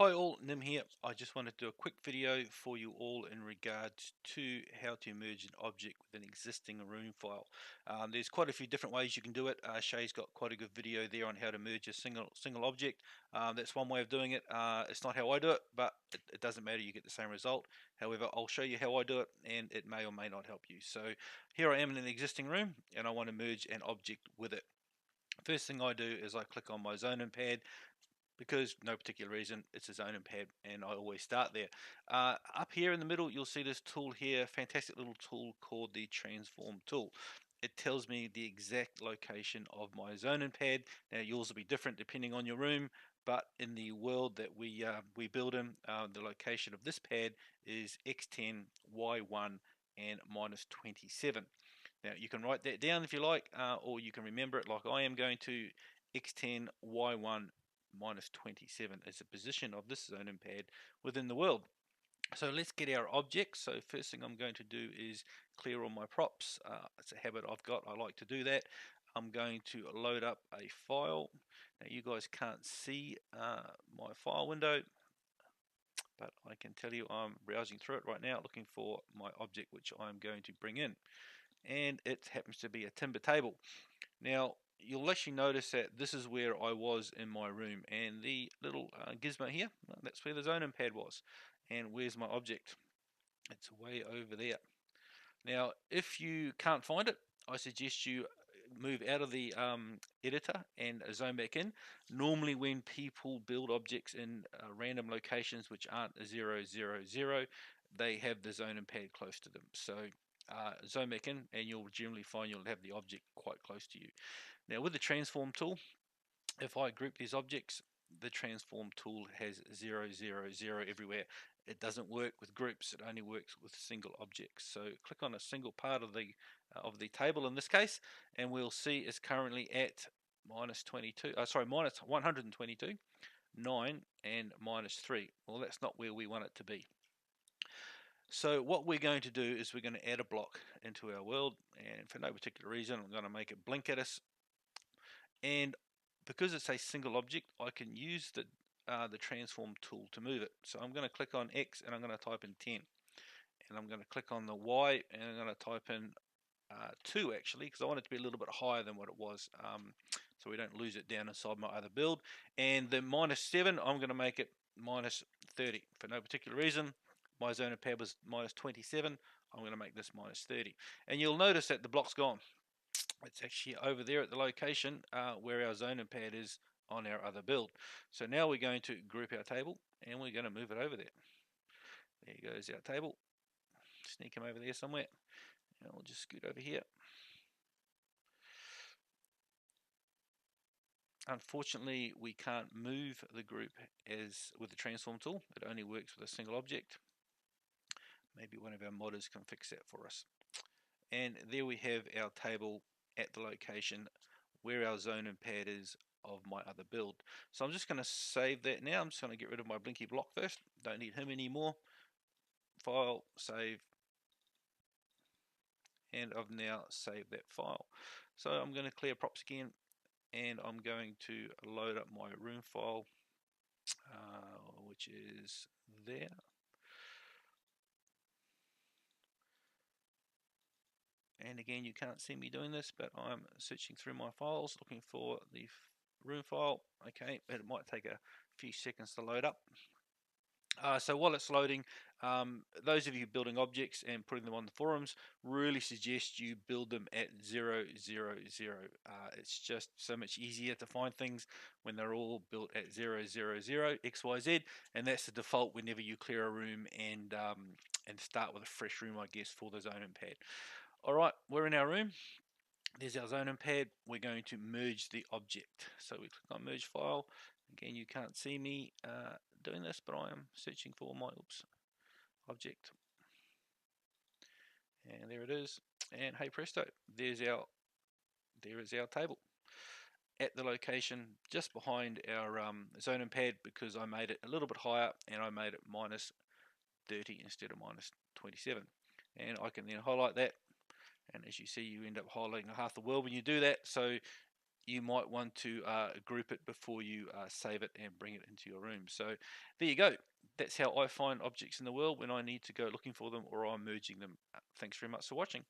Hi all, Nim here. I just wanted to do a quick video for you all in regards to how to merge an object with an existing room file. There's quite a few different ways you can do it. Shay's got quite a good video there on how to merge a single object. That's one way of doing it. It's not how I do it, but it doesn't matter, you get the same result. However, I'll show you how I do it and it may or may not help you. So here I am in an existing room and I want to merge an object with it. First thing I do is I click on my zoning pad, because no particular reason, it's a zoning pad and I always start there. Up here in the middle you'll see this tool here, fantastic little tool called the transform tool. It tells me the exact location of my zoning pad. Now yours will be different depending on your room, but in the world that we build in, the location of this pad is x10, y1 and -27. Now you can write that down if you like, or you can remember it like I am going to. X10, Y1, -27 is the position of this zoning pad within the world. So let's get our objects. So first thing I'm going to do is clear all my props. It's a habit I've got. I like to do that. I'm going to load up a file. Now you guys can't see my file window, but I can tell you I'm browsing through it right now looking for my object which I'm going to bring in. And it happens to be a timber table. Now you'll actually notice that this is where I was in my room, and the little gizmo here, that's where the zoning pad was. And where's my object? It's way over there. Now if you can't find it, I suggest you move out of the editor and zone back in. Normally when people build objects in random locations which aren't 0, 0, 0, they have the zoning pad close to them. So zone back in and you'll generally find you'll have the object quite close to you. Now with the transform tool, if I group these objects, the transform tool has 0, 0, 0 everywhere. It doesn't work with groups, it only works with single objects. So click on a single part of the table in this case, and we'll see it's currently at -22, minus 122, 9 and -3. Well, that's not where we want it to be. So what we're going to do is we're going to add a block into our world, and for no particular reason I'm going to make it blink at us. And because it's a single object, I can use the transform tool to move it. So I'm going to click on X and I'm going to type in 10, and I'm going to click on the Y and I'm going to type in 2 actually, because I want it to be a little bit higher than what it was, so we don't lose it down inside my other build. And the -7, I'm going to make it -30 for no particular reason. My zoning pad was -27. I'm going to make this -30, and you'll notice that the block's gone. It's actually over there at the location where our zoning pad is on our other build. So now we're going to group our table and we're going to move it over there. There goes our table. Sneak him over there somewhere. And we'll just scoot over here. Unfortunately, we can't move the group as with the transform tool. It only works with a single object. Maybe one of our modders can fix that for us. And there we have our table at the location where our zoning pad is of my other build. So I'm just going to save that now. I'm just going to get rid of my blinky block first. Don't need him anymore. File, save, and I've now saved that file. So I'm going to clear props again, and I'm going to load up my room file, which is there. And again, you can't see me doing this, but I'm searching through my files looking for the room file. Okay, it might take a few seconds to load up. So while it's loading, those of you building objects and putting them on the forums, really suggest you build them at 0, 0, 0. It's just so much easier to find things when they're all built at 0, 0, 0, XYZ, and that's the default whenever you clear a room and start with a fresh room, I guess, for the zoning pad. Alright, we're in our room. There's our zoning pad. We're going to merge the object. So we click on merge file. Again, you can't see me doing this, but I am searching for my object. And there it is. And hey presto, there is our table at the location just behind our zoning pad, because I made it a little bit higher and I made it -30 instead of -27. And I can then highlight that, and as you see, you end up highlighting half the world when you do that. So you might want to group it before you save it and bring it into your room. So there you go. That's how I find objects in the world when I need to go looking for them or I'm merging them. Thanks very much for watching.